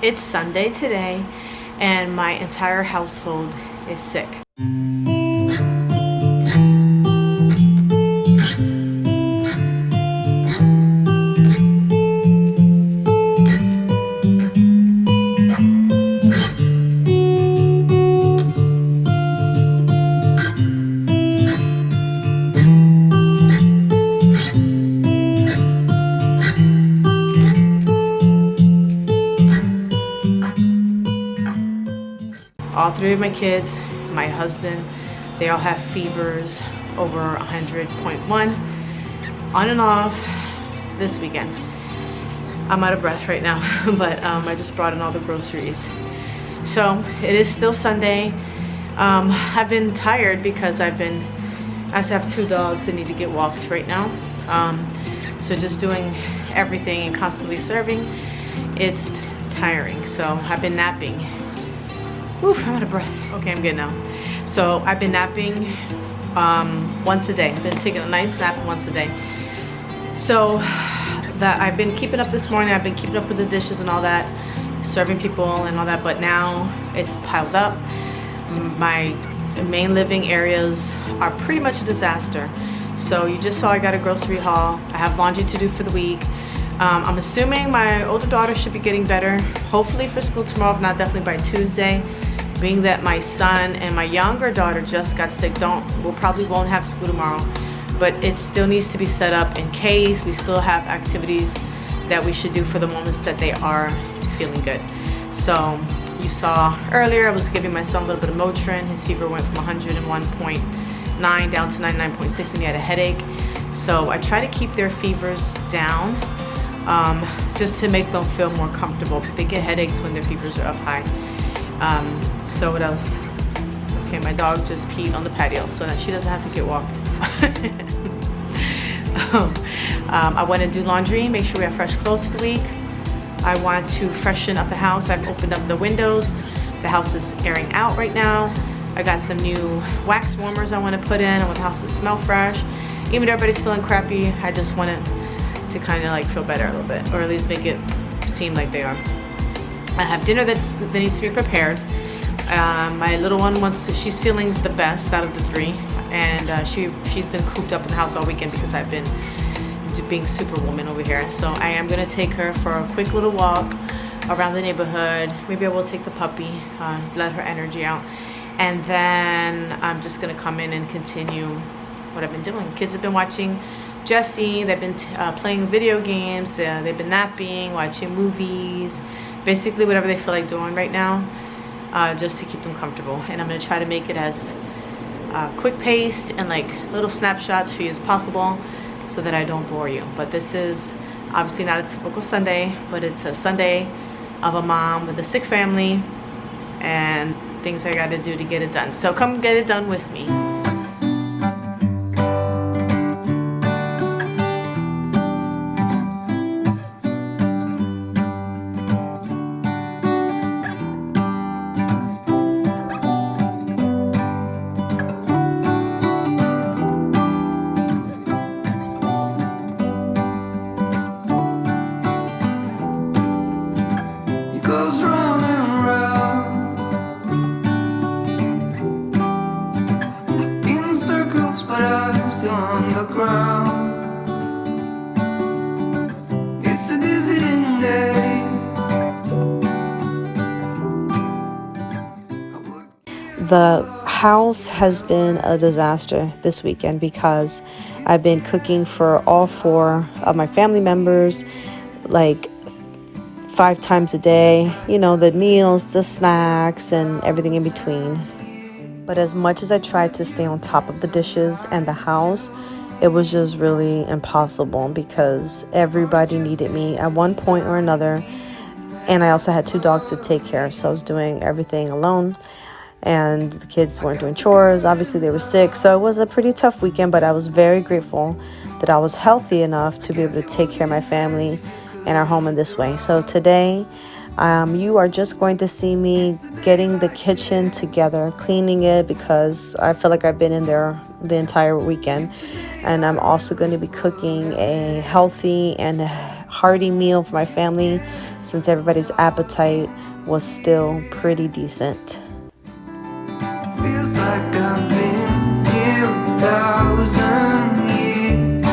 It's Sunday today, and my entire household is sick. All three of my kids, my husband, they all have fevers over 100.1 on and off this weekend. I'm out of breath right now, but I just brought in all the groceries. So it is still Sunday. I've been tired because I also have two dogs that need to get walked right now. So just doing everything and constantly serving, it's tiring. So I've been napping. Oof, I'm out of breath. Okay, I'm good now. So I've been napping once a day. I've been taking a nice nap once a day. So that I've been keeping up this morning. I've been keeping up with the dishes and all that, serving people and all that, but now it's piled up. My main living areas are pretty much a disaster. So you just saw I got a grocery haul. I have laundry to do for the week. I'm assuming my older daughter should be getting better, hopefully for school tomorrow, if not definitely by Tuesday. Being that my son and my younger daughter just got sick, we'll probably won't have school tomorrow, but it still needs to be set up in case we still have activities that we should do for the moments that they are feeling good. So you saw earlier I was giving my son a little bit of Motrin. His fever went from 101.9 down to 99.6 and he had a headache. So I try to keep their fevers down just to make them feel more comfortable. They get headaches when their fevers are up high. So what else? Okay, my dog just peed on the patio so that she doesn't have to get walked. I want to do laundry, make sure we have fresh clothes for the week. I want to freshen up the house. I've opened up the windows. The house is airing out right now. I got some new wax warmers I want to put in. I want the house to smell fresh. Even though everybody's feeling crappy, I just want it to kind of like feel better a little bit, or at least make it seem like they are. I have dinner that needs to be prepared. My little one she's feeling the best out of the three, and she's been cooped up in the house all weekend because I've been being superwoman over here. So I am gonna take her for a quick little walk around the neighborhood. Maybe I will take the puppy, let her energy out, and then I'm just gonna come in and continue what I've been doing. Kids have been watching Jessie. They've been playing video games. They've been napping, watching movies, basically whatever they feel like doing right now, just to keep them comfortable. And I'm gonna try to make it as quick paced and like little snapshots for you as possible so that I don't bore you. But this is obviously not a typical Sunday, but it's a Sunday of a mom with a sick family and things I gotta do to get it done. So come get it done with me. Goes round and round in circles, but I'm still on the ground. It's a dizzying day. The house has been a disaster this weekend because I've been cooking for all four of my family members, like 5 times a day, you know, the meals, the snacks, and everything in between. But as much as I tried to stay on top of the dishes and the house, it was just really impossible because everybody needed me at one point or another. And I also had 2 dogs to take care of, so I was doing everything alone. And the kids weren't doing chores. Obviously, they were sick. So it was a pretty tough weekend, but I was very grateful that I was healthy enough to be able to take care of my family and our home in this way. So today, you are just going to see me getting the kitchen together, cleaning it, because I feel like I've been in there the entire weekend. And I'm also going to be cooking a healthy and hearty meal for my family since everybody's appetite was still pretty decent. Feels like I've been here 1,000 years.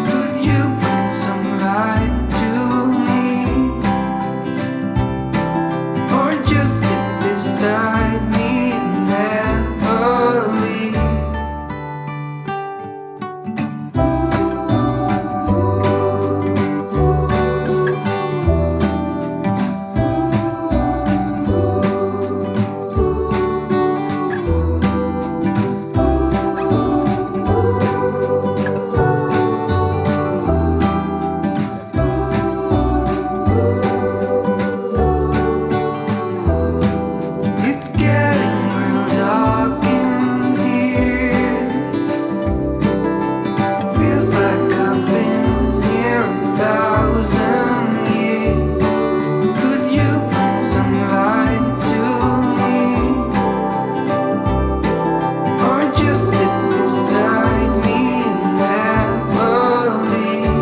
Could you bring some light to me? Or just sit beside me and never leave? It's getting real dark in here. Feels like I've been here 1,000 years. Could you bring some light to me? Or just sit beside me and never leave?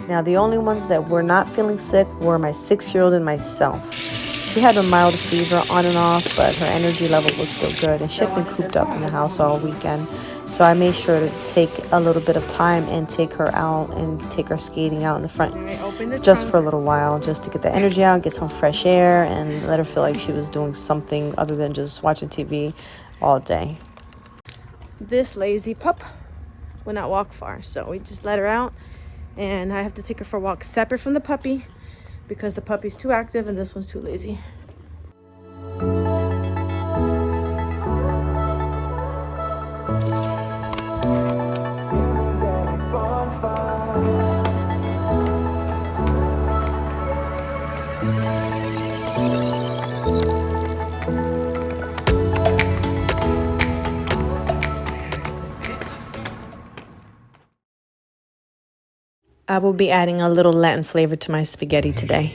Now, the only ones that were not feeling sick were my 6-year-old and myself. She had a mild fever on and off, but her energy level was still good, and she had been cooped up in the house all weekend. So I made sure to take a little bit of time and take her out and take her skating out in the front just for a little while, just to get the energy out, get some fresh air, and let her feel like she was doing something other than just watching TV all day. This lazy pup will not walk far, so we just let her out, and I have to take her for a walk separate from the puppy because the puppy's too active and this one's too lazy. I will be adding a little Latin flavor to my spaghetti today.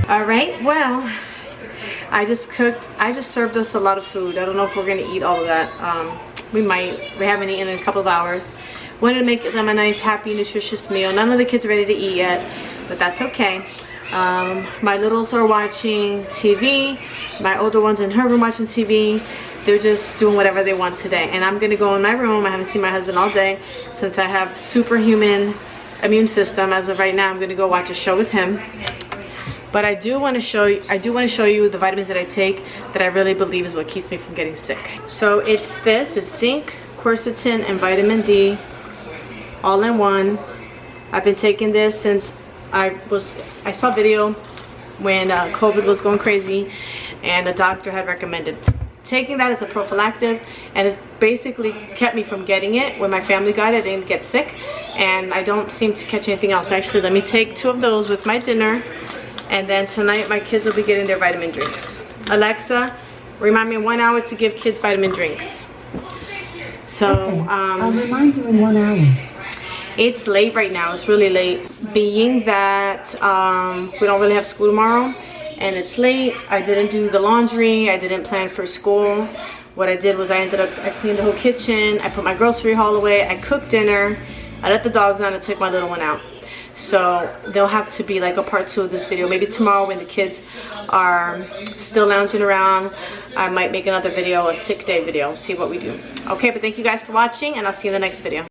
Alright, well, I just served us a lot of food. I don't know if we're gonna eat all of that. We might. We haven't eaten in a couple of hours. Wanted to make them a nice, happy, nutritious meal. None of the kids are ready to eat yet, but that's okay. My littles are watching TV. My older one's in her room watching TV. they're just doing whatever they want today. And I'm gonna go in my room. I haven't seen my husband all day since I have superhuman immune system. As of right now, I'm gonna go watch a show with him. But I do want to show you the vitamins that I take that I really believe is what keeps me from getting sick. So it's zinc, quercetin, and vitamin D, all in one. I've been taking this since I saw a video when COVID was going crazy, and a doctor had recommended taking that as a prophylactic, and it's basically kept me from getting it. When my family got it, I didn't get sick, and I don't seem to catch anything else. Actually, let me take 2 of those with my dinner. And then tonight my kids will be getting their vitamin drinks. Alexa, remind me in 1 hour to give kids vitamin drinks. So okay. I'll remind you in 1 hour. It's late right now. It's really late. Being that we don't really have school tomorrow and it's late, I didn't do the laundry. I didn't plan for school. What I did was I cleaned the whole kitchen. I put my grocery haul away. I cooked dinner. I let the dogs out and took my little one out. So there'll have to be like a part 2 of this video. Maybe tomorrow when the kids are still lounging around, I might make another video, a sick day video, see what we do. Okay, but thank you guys for watching, and I'll see you in the next video.